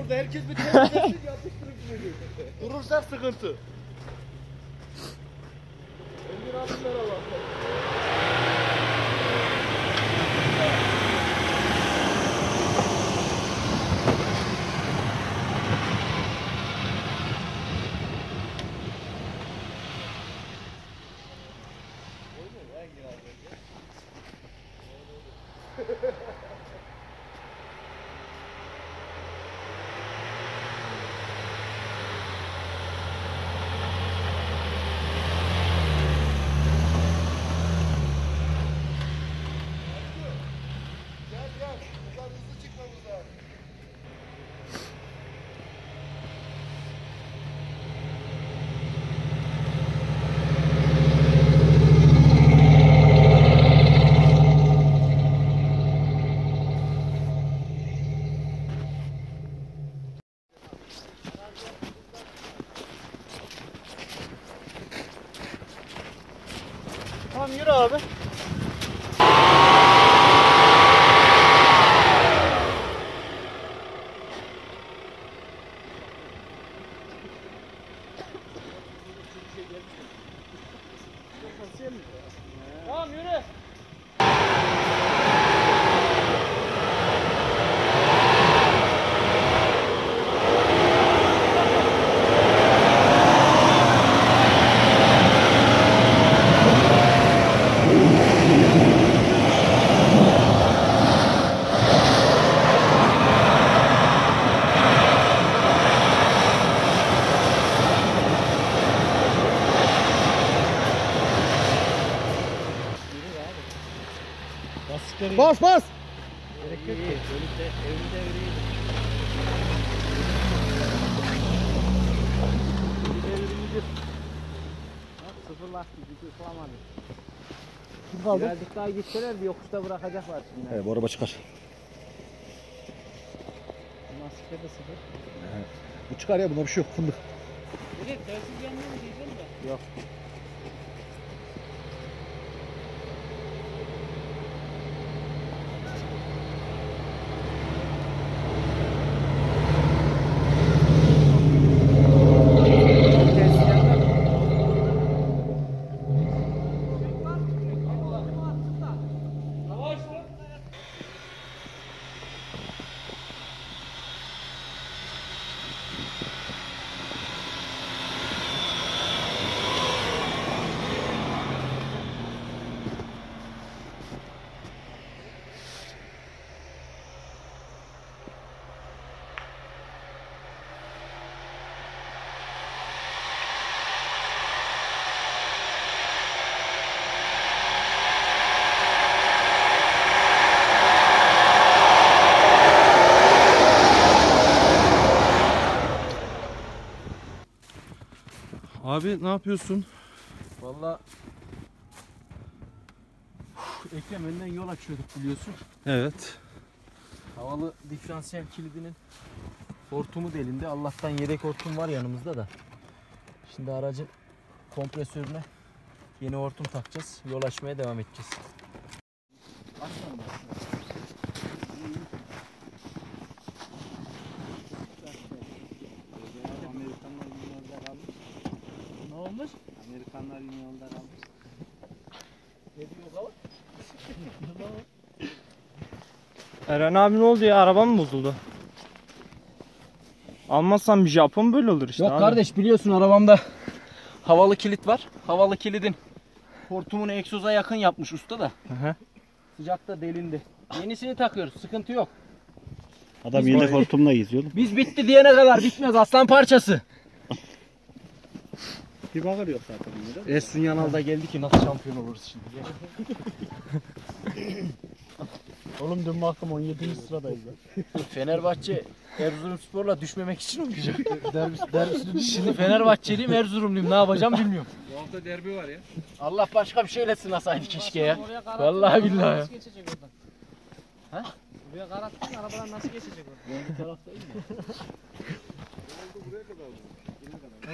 burada herkes bir temizlesin yapıştırıp geliyor. Durursak sıkıntı. Emir abiler Allah'tan. Tamam yürü abi. Tamam yürü. Bas bas. Gerek yok ki. Evinde vereyim. Sıfır lastik ıslamadı. Birazcık daha gitseler bir yokuşta bırakacaklar şimdi. Evet bu araba çıkar. Lastikte de sıfır. Evet. Bu çıkar ya, bunda bir şey yok, fındık. Evet, tersiz yanına mı diyeceğim de? Yok. Abi ne yapıyorsun? Vallahi Ekrem önden yol açıyorduk biliyorsun. Evet. Havalı diferansiyel kilidinin hortumu delindi. Allah'tan yedek hortum var yanımızda da. Şimdi aracın kompresörüne yeni hortum takacağız. Yol açmaya devam edeceğiz. Ne olmuş? Amerikanlar yine yolda kalmış. Ne diyor baba? Eren abi ne oldu ya? Araba mı bozuldu? Almazsan bir Japon böyle olur işte. Yok abi. kardeş, biliyorsun arabamda havalı kilit var. Havalı kilidin hortumunu egzoza yakın yapmış usta da. Hı. Sıcakta delindi. Yenisini takıyoruz, sıkıntı yok. Adam yedek hortumla geziyor. Biz bitti diyene kadar bitmez, aslan parçası. Bir bakır yok zaten. Esun Yanal'da geldi ki nasıl şampiyon oluruz şimdi. Oğlum dün baktım 17. sıradayız. Fenerbahçe Erzurumspor'la düşmemek için oynayacak. Şimdi Fenerbahçeliyim, Erzurumluyum, ne yapacağım bilmiyorum. Bu hafta derbi var ya. Allah başka bir şeyle sınasaydı keşke ya. Vallahi billahi ya. Nasıl geçecek oradan? Ha? Buraya karattın, arabalar nasıl geçecek oradan? Ben bir taraftayım ya.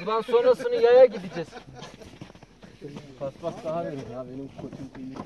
Buradan sonrasını yaya gideceğiz. Paspas daha verin ya, benim koçum kıymetli.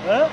He?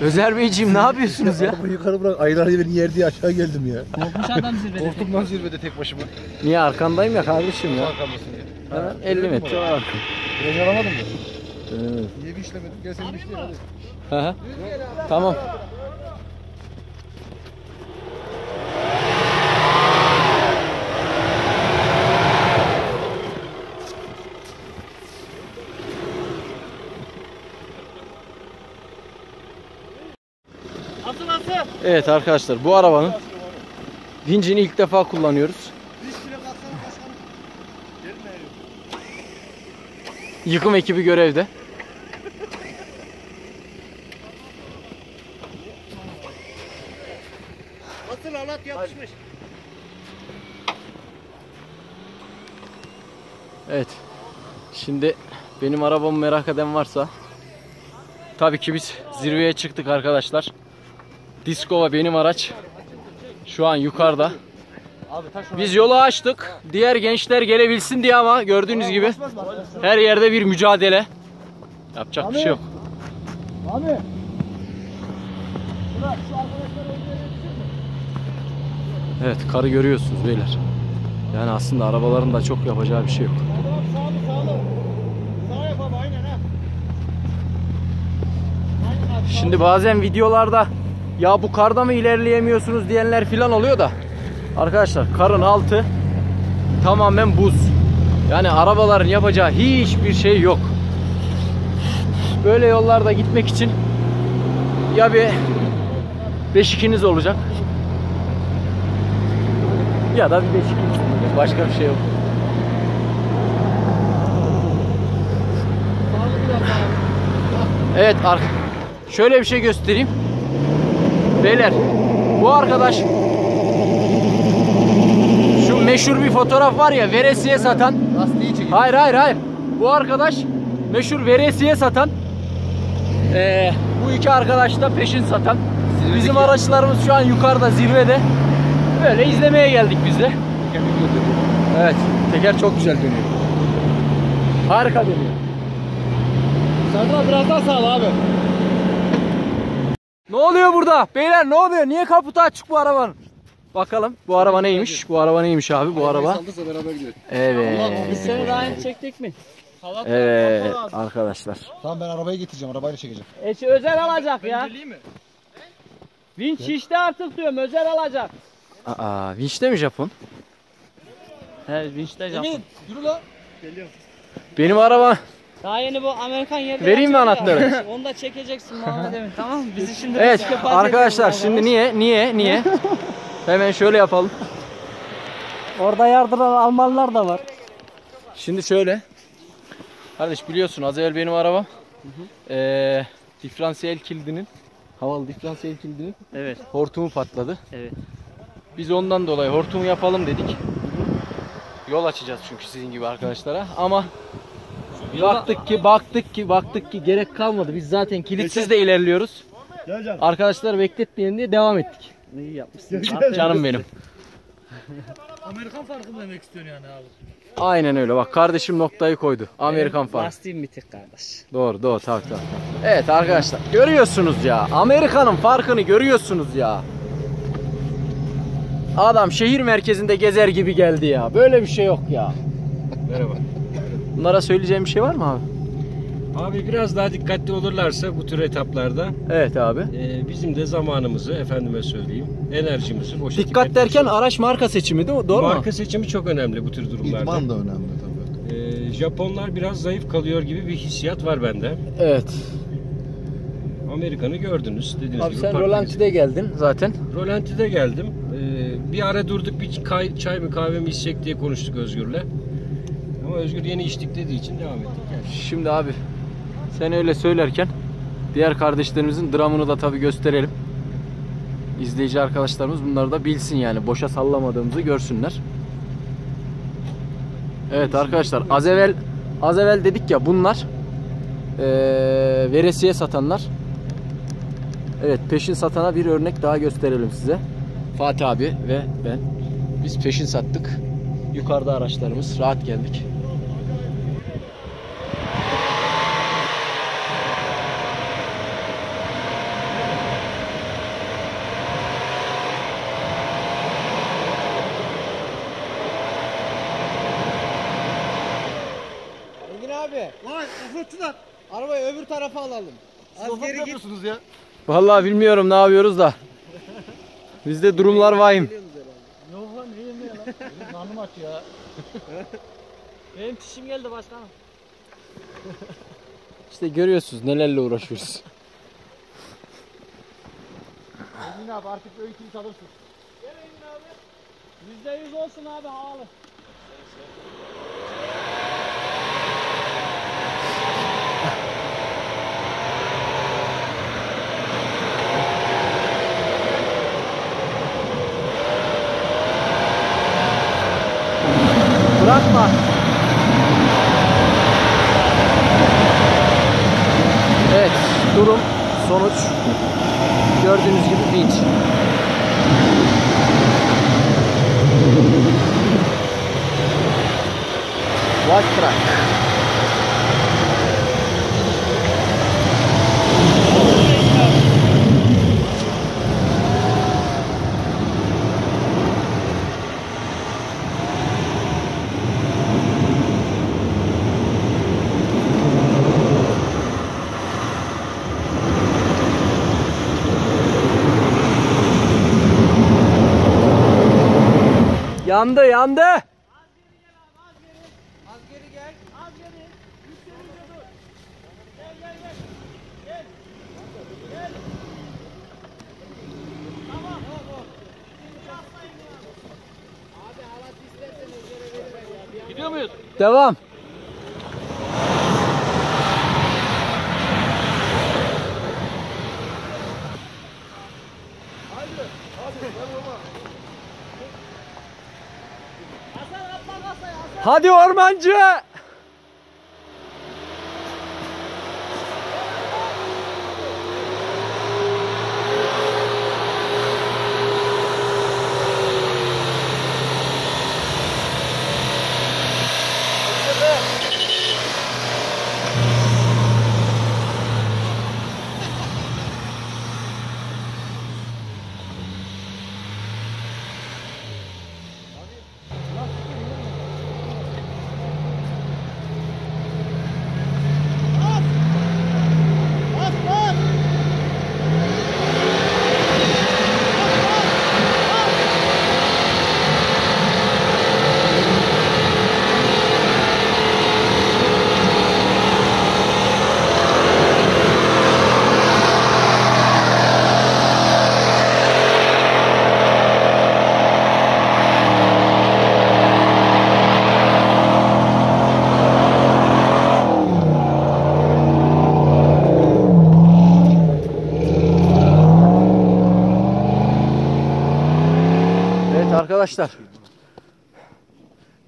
Özer Beyciğim ne yapıyorsunuz ya? Arabayı yukarı bırak. Aylar beni yer diye aşağı geldim ya. Korkmuş adam zirvede. Korktum lan zirvede tek başıma. Niye arkandayım ya kardeşim ya? Arkamdasın ya. Hemen 50 metre var. Biraz yaramadın mı? Evet. Niye bir işlemedin? Gel sen bir işleyelim hadi. Hı hı. Tamam. Evet arkadaşlar bu arabanın vincini ilk defa kullanıyoruz. Yıkım ekibi görevde. Asıl halat yapışmış. Evet. Şimdi benim arabamı merak eden varsa tabii ki biz zirveye çıktık arkadaşlar. Diskova benim araç. Şu an yukarıda. Biz yolu açtık. Diğer gençler gelebilsin diye ama gördüğünüz gibi her yerde bir mücadele. Yapacak bir şey yok. Abi. Evet, karı görüyorsunuz beyler. Yani aslında arabaların da çok yapacağı bir şey yok. Sağ yap abi aynen ha. Şimdi bazen videolarda ya bu karda mı ilerleyemiyorsunuz diyenler filan oluyor da arkadaşlar karın altı tamamen buz. Yani arabaların yapacağı hiçbir şey yok. Böyle yollarda gitmek için ya bir beşikiniz olacak ya da bir beşikiniz olacak. Başka bir şey yok. Evet şöyle bir şey göstereyim. Beyler bu arkadaş şu meşhur bir fotoğraf var ya veresiye satan. Lastiği çekin. Hayır. Bu arkadaş meşhur veresiye satan. Bu iki arkadaş da peşin satan. Bizim araçlarımız şu an yukarıda zirvede. Böyle izlemeye geldik biz de. Evet, teker çok güzel dönüyor. Harika dönüyor. Serdar biraz daha sağ ol abi. Ne oluyor burada? Beyler ne oluyor? Niye kaputu açık bu arabanın? Bakalım bu araba neymiş? Bu araba neymiş abi? Bu araba. Saldırsa beraber gidiyoruz. Evet. Biz seni rahim çektik mi? Evet arkadaşlar. Tamam ben arabayı getireceğim. Arabayla çekeceğim. Özel alacak ya. Vinç şişti artık diyorum, özel alacak. Aa, vinçte mi Japon? He, vinçte Japon. Yürü lan. Benim araba. Daha yeni bu Amerikan yerde. Vereyim mi anahtarı? Ya. Onu da çekeceksin Muhammed Emin, tamam mı? Bizi şimdi Evet riske arkadaşlar ediyoruz şimdi niye? Hemen şöyle yapalım. Orada yardıran Almanlar da var. Şimdi şöyle. Kardeş biliyorsun az evvel benim arabam diferansiyel kilidinin havalı diferansiyel kilidinin Evet. hortumu patladı. Evet. Biz ondan dolayı hortumu yapalım dedik. Yol açacağız çünkü sizin gibi arkadaşlara ama Baktık ki gerek kalmadı. Biz zaten kilitsiz de ilerliyoruz. Arkadaşlar bekletmeyelim diye devam ettik. İyi yapmışsın. Canım benim. Amerikan farkı mı demek istiyorsun yani abi? Aynen öyle. Bak kardeşim noktayı koydu. Amerikan farkı. Lastiğim bitik kardeş. Doğru tabii. Evet arkadaşlar görüyorsunuz ya. Amerika'nın farkını görüyorsunuz ya. Adam şehir merkezinde gezer gibi geldi ya. Böyle bir şey yok ya. Merhaba. Bunlara söyleyeceğim bir şey var mı abi? Abi biraz daha dikkatli olurlarsa bu tür etaplarda Evet abi. bizim de zamanımızı efendime söyleyeyim enerjimizi boşa Dikkat tüketmek derken için- araç marka seçimi değil mi? Doğru mu? Marka seçimi çok önemli bu tür durumlarda. İdman da önemli tabii. Japonlar biraz zayıf kalıyor gibi bir hissiyat var bende. Evet. Amerikan'ı gördünüz dediğiniz Abi gibi. sen park Rolanti'de geldin zaten. Rolanti'de geldim. Bir ara durduk bir çay mı kahve mi içecek diye konuştuk Özgür'le. Ama Özgür yeni içtik dediği için devam ettik. Yani. Şimdi abi sen öyle söylerken diğer kardeşlerimizin dramını da tabii gösterelim. İzleyici arkadaşlarımız bunları da bilsin yani. Boşa sallamadığımızı görsünler. Evet arkadaşlar az evvel dedik ya bunlar veresiye satanlar. Evet peşin satana bir örnek daha gösterelim size. Fatih abi ve ben. Biz peşin sattık. Yukarıda araçlarımız. Rahat geldik. Engin abi. Vay offroadçular. Arabayı öbür tarafa alalım. Az geri yapıyorsunuz ya. Vallahi bilmiyorum ne yapıyoruz da. Bizde durumlar vahim. Yok lan ne yemiyor lan? Benim karnım aç ya. Benim çişim geldi başkanım. İşte görüyorsunuz nelerle uğraşıyoruz. Engin abi artık öyle kilit alırsın. Gel Engin abi. %100 olsun abi havalı. Bırakma. Evet, durum, sonuç gördüğünüz gibi vinç. White truck. Yandı. Az geri gel. Az geri. Yükselince dur. Gel. Gel. Gel. Tamam. Abi halat isterseniz yere veriver ya. Gidiyor muyuz? Devam. Hasan atma kasaya Hasan. Hadi ormancı. Evet arkadaşlar.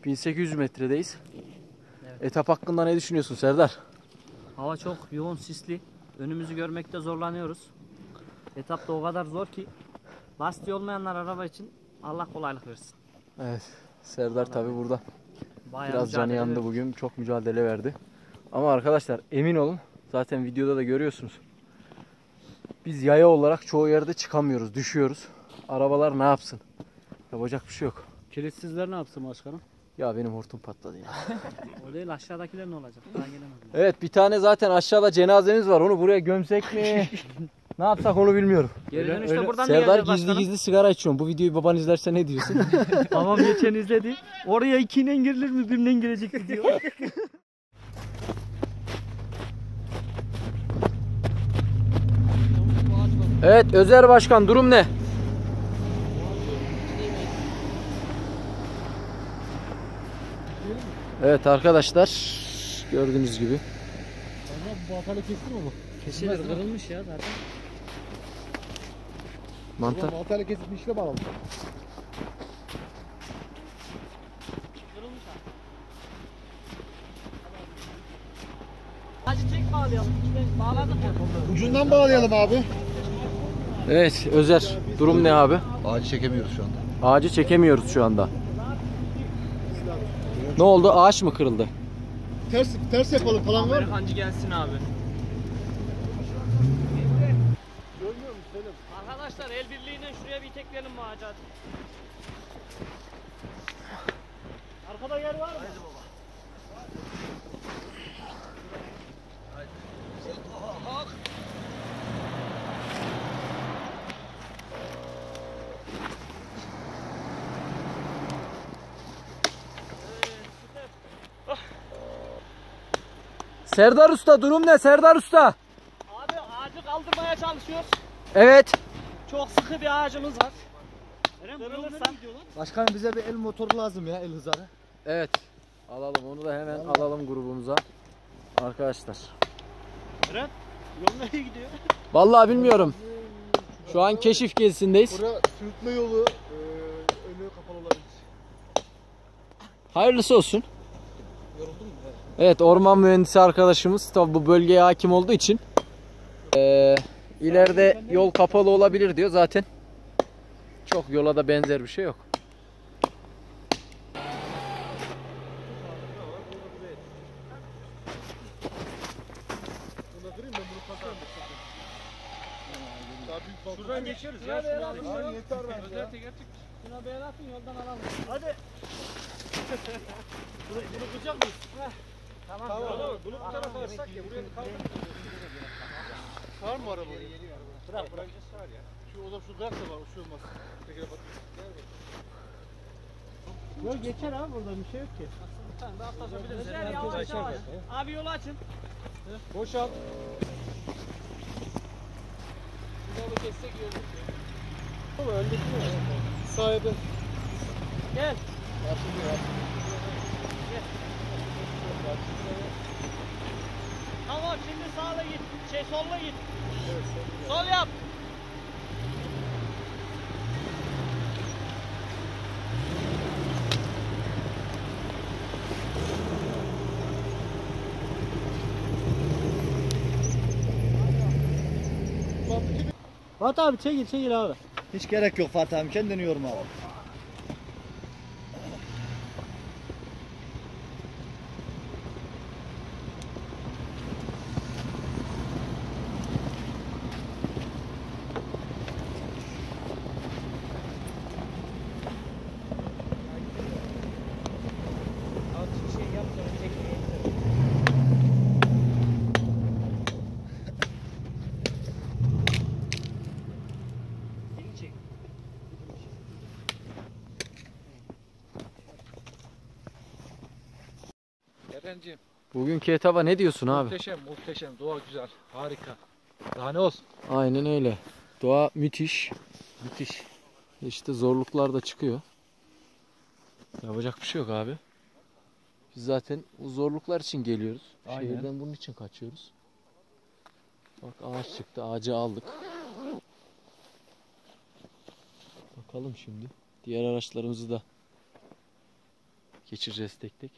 1800 metredeyiz. Evet Etap hakkında ne düşünüyorsun Serdar? Hava çok yoğun sisli. Önümüzü görmekte zorlanıyoruz. Etap da o kadar zor ki lastiği olmayanlar araba için Allah kolaylık versin. Evet. Serdar tabi burada Bayağı biraz canı mücadele yandı veriyoruz. bugün. Çok mücadele verdi. Ama arkadaşlar emin olun. Zaten videoda da görüyorsunuz. Biz yaya olarak çoğu yerde çıkamıyoruz. Düşüyoruz. Arabalar ne yapsın? Yapacak bir şey yok. Kilitsizler ne yapsın başkanım? Ya benim hortum patladı ya. O değil aşağıdakiler ne olacak? Daha gelemedim. Evet bir tane zaten aşağıda cenazemiz var. Onu buraya gömsek mi? Ne yapsak onu bilmiyorum. Geri dönüşte buradan mı Serdar geleceğiz gizli başkanım? gizli sigara içiyorum. Bu videoyu baban izlerse ne diyorsun? Babam geçen izledi. Oraya ikiyle girilir mi? Biriyle girecek diyor. Evet Özer Başkan durum ne? Evet arkadaşlar gördüğünüz gibi. Bu hatalı kestin mi bu? Kesilir kırılmış ya zaten. Mantar. Bu hatalı kesip bir işle bağladım. Kırılmış abi. Hacı tek bağlayalım. İçine bağladık ya. Ucundan bağlayalım abi. Evet Özer durum ne abi? Ağacı çekemiyoruz şu anda. Ağacı çekemiyoruz şu anda. Ne oldu? Ağaç mı kırıldı? Ters yapalım falan var mı? Amerikancı gelsin abi. Arkadaşlar el birliğiyle şuraya bir tekleyelim bu ağacı hadi. Arkada yer var mı? Serdar Usta durum ne Serdar Usta? Abi ağacı kaldırmaya çalışıyoruz. Evet. Çok sıkı bir ağacımız var. Kırılırsa. Başkanım bize bir el motoru lazım ya, el hızarı. Evet. Alalım onu da hemen alalım grubumuza. Arkadaşlar. Yol nereye gidiyor? Vallahi bilmiyorum. Şu an keşif gezisindeyiz. Buraya sürtme yolu önü kapalı olabilir. Hayırlısı olsun. Evet orman mühendisi arkadaşımız tabi bu bölgeye hakim olduğu için ileride yol kapalı olabilir diyor zaten. Çok yola da benzer bir şey yok. Şuradan geçeriz ya. Şunu alayım. Abi yeter bence Özel ya. teker çık. Şuna beğenatın yoldan alalım. Hadi. Bunu kıracak mıyız? Tamam. Tamam. Bunu bu tarafa alsak ya. Buraya kaldır. Var mı araba? Bırak bırak. Şu o da şu ders de var, o şey olmaz. Tekere bak. Yol geçer abi, burada bir şey yok ki. Özel yavaş yavaş. Abi yolu açın. Boşalt. Ama öndeki mi? Sahibi. Gel. Tamam şimdi sağla git. Solla git. Sol yap. Fatih abi çekil abi. Hiç gerek yok Fatih abi, kendini yorma abi. Erenciğim. Bugünkü etaba ne diyorsun abi? Muhteşem, muhteşem. Doğa güzel. Harika. Daha ne olsun? Aynen öyle. Doğa müthiş. Müthiş. İşte zorluklar da çıkıyor. Yapacak bir şey yok abi. Biz zaten bu zorluklar için geliyoruz. Aynen. Şehirden bunun için kaçıyoruz. Bak ağaç çıktı. Ağacı aldık. Bakalım şimdi. Diğer araçlarımızı da geçireceğiz tek tek.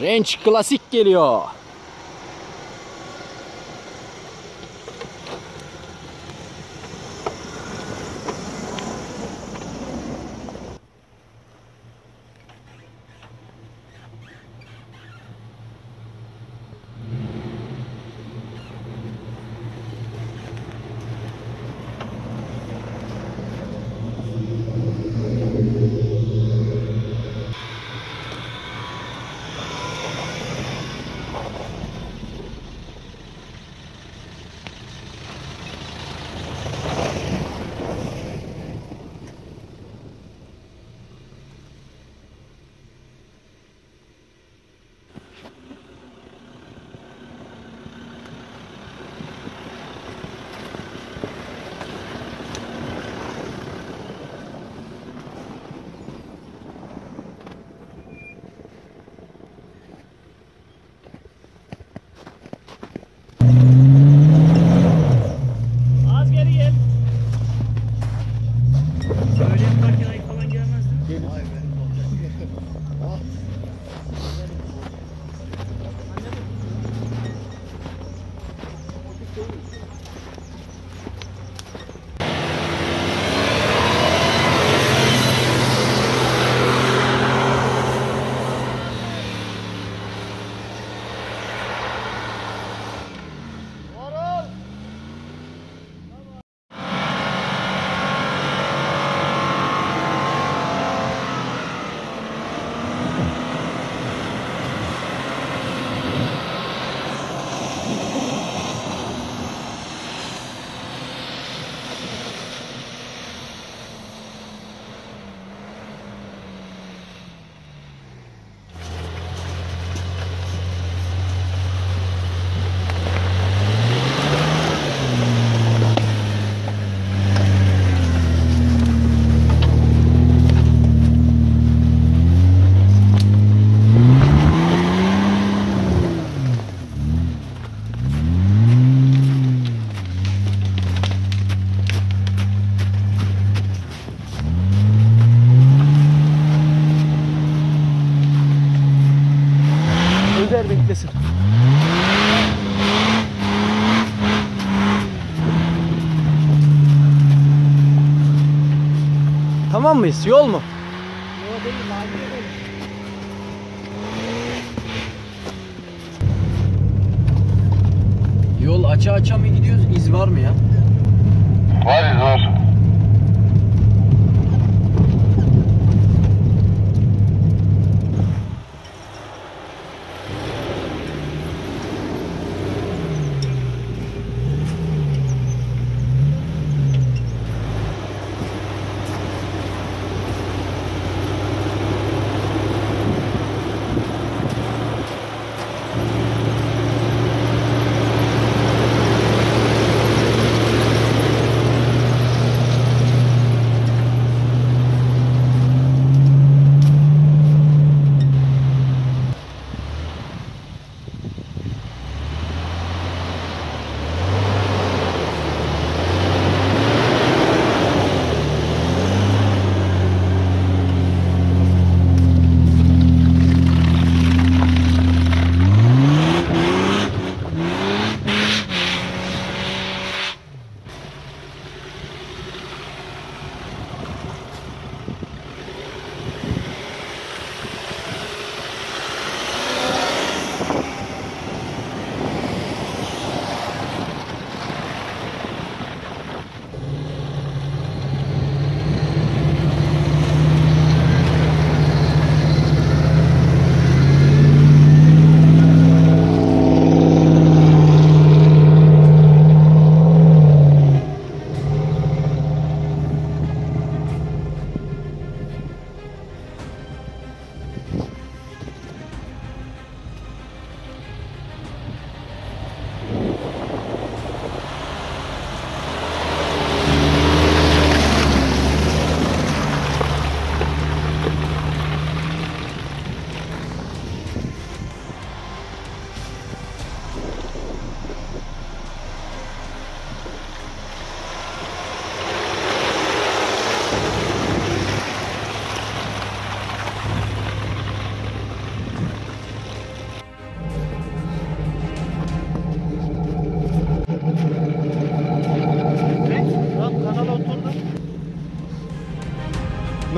Range Klasik geliyor. Az geri gel. Böyle yaparken ayıp falan gelmez değil mi? Özer beklesin. Tamam mıyız? Yol mu? Yol aça mı gidiyoruz? İz var mı ya? Var.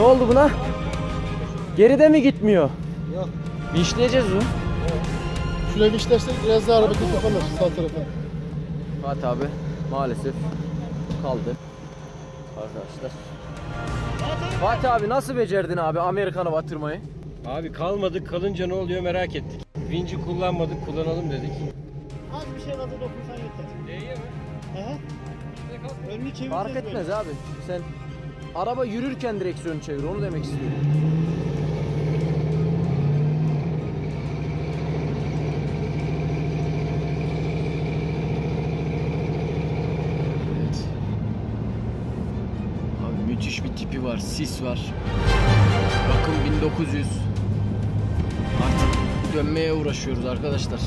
oldu buna? Geride mi gitmiyor? Yok. Vinçleyeceğiz bunu. Şuraya bir işlersek biraz daha hareket yaparlar sağ tarafa. Fatih abi maalesef kaldı. Arkadaşlar. Fatih abi nasıl becerdin abi Amerikan'a batırmayı? Abi kalmadık, kalınca ne oluyor merak ettik. Vinci kullanmadık, kullanalım dedik. Az bir şey gaza dokunsan yeter. D'ye mi? Hı. Önünü çevireceğiz Fark etmez abi. Sen araba yürürken direksiyonu çevir onu demek istiyorum. Evet. Abi müthiş bir tipi var, sis var. Bakın 1900. Artık dönmeye uğraşıyoruz arkadaşlar.